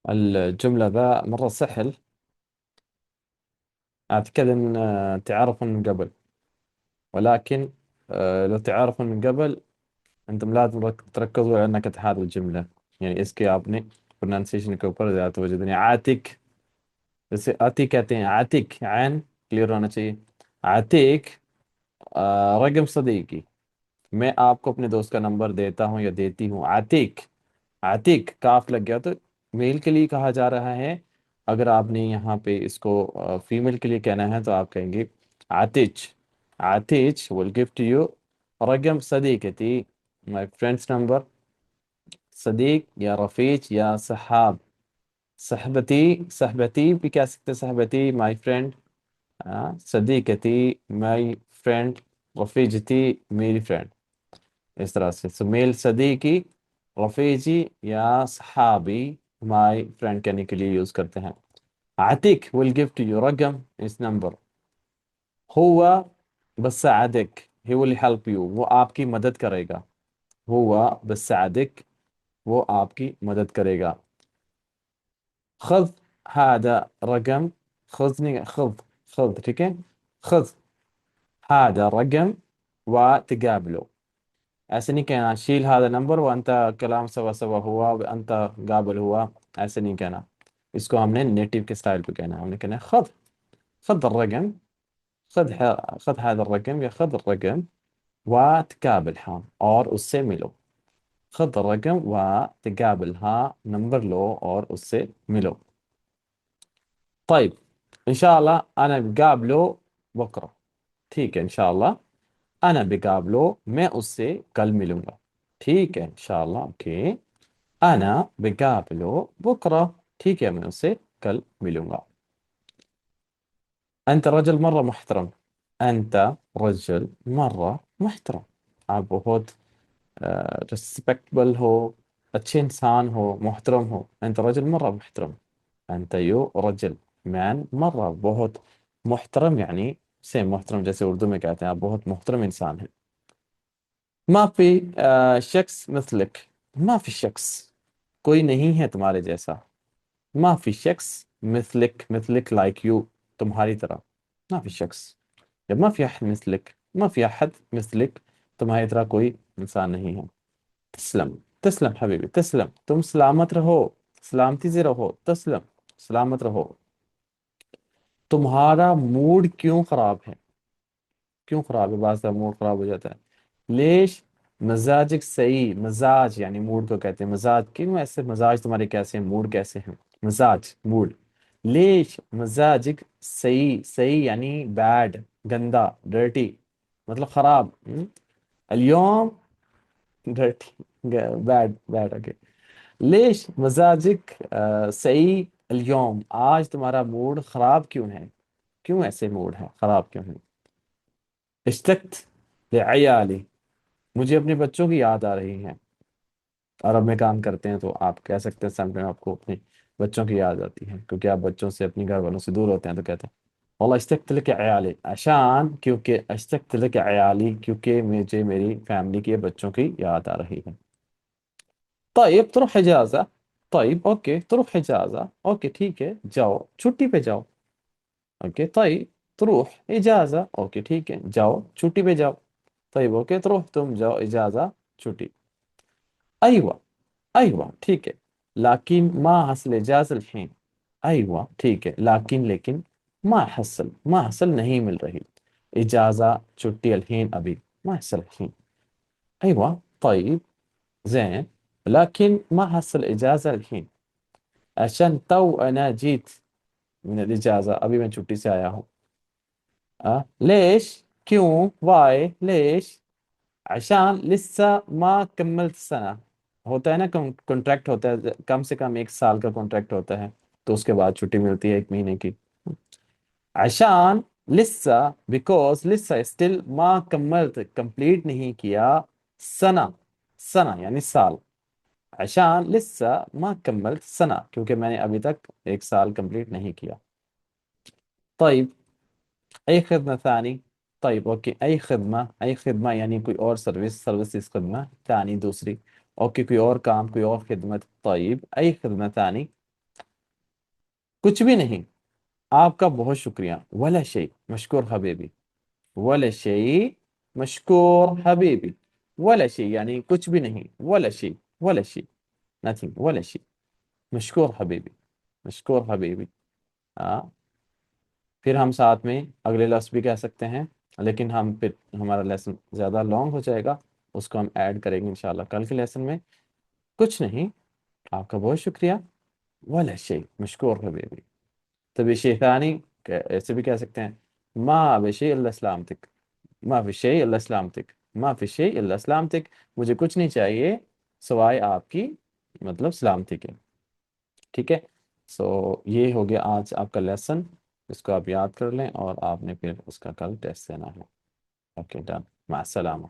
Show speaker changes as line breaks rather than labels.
الجملة ذا مرة سهل. أعتقد أن تعرفون من قبل، ولكن لو تعرفون من قبل أنتم لازم تركزوا على نكت هذه الجملة. يعني इसके आपने pronunciation के ऊपर ज़्यादा तवज्जो देनी है। आतिक, जैसे आतिक कहते हैं, आतिक عين क्लियर होना चाहिए। आतिक रकम सदीकी, मैं आपको अपने दोस्त का नंबर देता हूँ या देती हूँ। आतिक, आतिक काफ लग गया तो मेल के लिए कहा जा रहा है। अगर आपने यहाँ पे इसको फीमेल के लिए कहना है तो आप कहेंगे आतिज। आतिज विल गिव टू यू रकम सदीकती, माय फ्रेंड्स नंबर। सदीक या रफीक या सहाब। सहबती, सहबती भी कह सकते हैं, सहबती माय फ्रेंड। सदीकती माय फ्रेंड। रफीजती मेरी फ्रेंड। इस तरह से सुमेल सदीकी, रफीजी या सहाबी माय फ्रेंड कहने के लिए यूज करते हैं। Atiq will give to you रकम इस नंबर। हुआ बसादिक, ही विल हेल्प यू, वो आपकी मदद करेगा। हुआ बसादिक, वो आपकी मदद करेगा। खद हादा रकम, खजनी खद, खद ठीक है। खद हादा रकम وتقابله. ऐसे नहीं कहना शील هذا नंबर وانت कलाम सवा सवा हुआ انت قابل हुआ। ऐसे नहीं कहना, इसको हमने नेटिव के स्टाइल पे कहना है। हमने कहना خذ، خذ الرقم، خذ هذا الرقم या خذ الرقم وتقابلها और उससे मिलो। خذ الرقم وتقابلها، नंबर लो और उससे मिलो। طيب إن شاء الله أنا بقابله بكرة، ठीक है إن شاء الله أنا بقابله، मैं उससे कल मिलूंगा। ठीक है إن شاء الله ओके। أنا بقابله بكرة، ठीक है मैं उससे कल मिलूंगा। أنت रजल مرة محترم، أنت रजल مرة محترम। आप बहुत रिस्पेक्टेबल हो, अच्छे इंसान हो, मोहतरम हो। أنت रजल مرة محترم، أنت يو रजल मैन مرة बहुत محترم يعني सेम محترم जैसे उर्दू में कहते हैं आप बहुत मोहतरम इंसान हैं। ما في शख्स مثلك، ما في शख्स कोई नहीं है तुम्हारे जैसा। ما في شخص مثلك، مثلك like you तुम्हारी तरह। ما في شخص या ما في أحد مثلك، ما في أحد مثلك तुम्हारी तरह कोई इंसान नहीं है। तस्लम, तस्लम हबीबी, तस्लम तुम सलामत रहो, सलामती से रहो। तस्लम सलामत रहो। तुम्हारा मूड क्यों खराब है, क्यों खराब है, बात मूड खराब हो जाता है। लेश मजाजिक सही, मजाज यानी मूड को कहते हैं। मजाज क्यों ऐसे, मजाज तुम्हारे कैसे हैं, मूड कैसे हैं। मजाज मूड। लेश मजाजिक सही, सही यानी बैड, गंदा, डर्टी मतलब खराब। اليوم डर्टी, बैड, बैड ओके। लेश मजाजिक सही اليوم, आज तुम्हारा मूड खराब क्यों है, क्यों ऐसे मूड है, खराब क्यों है। इश्तक्त लिअयाली, मुझे अपने बच्चों की याद आ रही है। अरब में काम करते हैं तो आप कह सकते हैं समटाइम आपको अपने बच्चों की याद आती है, क्योंकि आप बच्चों से, अपनी घर वालों से दूर होते हैं तो कहते हैं والله اشتقت لك يا عيالي عشان क्योंकि اشتقت لك يا عيالي क्योंकि मुझे मेरी फैमिली के बच्चों की याद आ रही है। طيب تروح इजाज़ा, طيب ओके تروح इजाज़ा, ओके ठीक है जाओ छुट्टी पे जाओ। ओके طيب تروح इजाज़ा, ओके ठीक है जाओ छुट्टी पे जाओ। طيب ओके تروح तुम जाओ इजाज़ा छुट्टी। أيوة، أيوة ठीक है لكن ما حصل إجازة الحين। أيوة ठीक है लेकिन, लेकिन ما حصل، ما حصل नहीं मिल रही إجازة छुट्टी الحين अभी ما حصل الحين। أيوة طيب زين لكن ما حصل إجازة الحين عشان تو أنا جيت من الإجازة، अभी मैं छुट्टी से आया हूँ। ليش क्यों واي ليش عشان لسه ما كملت سنة। होता है ना, कॉन्ट्रैक्ट होता है, कम से कम एक साल का कॉन्ट्रैक्ट होता है तो उसके बाद छुट्टी मिलती है एक महीने की। عشان لسه because لسه still ما كملت कंप्लीट नहीं किया सना, सना यानी साल। عشان لسه ما كملت सना क्योंकि मैंने अभी तक एक साल कंप्लीट नहीं किया। طيب أي خدمة ثاني। طيب أوكي أي خدمة، أي خدمة يعني कोई और सर्विस, सर्विसेज खदमा ثاني दूसरी। ओके कोई और काम, कोई और खिदमत। طيب أي خدمة ثاني کچھ بھی نہیں، آپ کا بہت شکریہ، ولا شيء مشکور حبیبی، ولا شيء مشکور حبیبی، ولا شيء یعنی کچھ بھی نہیں، ولا شيء، ولا شيء nothing، ولا شيء، مشکور حبیبی، مشکور حبیبی. ہاں، پھر ہم ساتھ میں اگلے لفظ بھی کہہ سکتے ہیں، لیکن ہم پھر ہمارا لیسن زیادہ لانگ ہو جائے گا، اس کو ہم ایڈ کریں گے انشاءاللہ کل کے لیسن میں. کچھ نہیں، آپ کا بہت شکریہ، ولا شيء مشکور حبیبی. طب شيء ثاني ایسے بھی کہہ سکتے ہیں، ما بشيء الا سلامتك، ما في شيء الا سلامتك، ما في شيء الا سلامتك، مجھے کچھ نہیں چاہیے سوائے آپ کی مطلب سلامتی کے. ٹھیک ہے، سو یہ ہو گیا آج آپ کا لیسن، اس کو آپ یاد کر لیں اور آپ نے پھر اس کا کل ٹیسٹ دینا ہے. اوکے ڈن، مع السلامہ.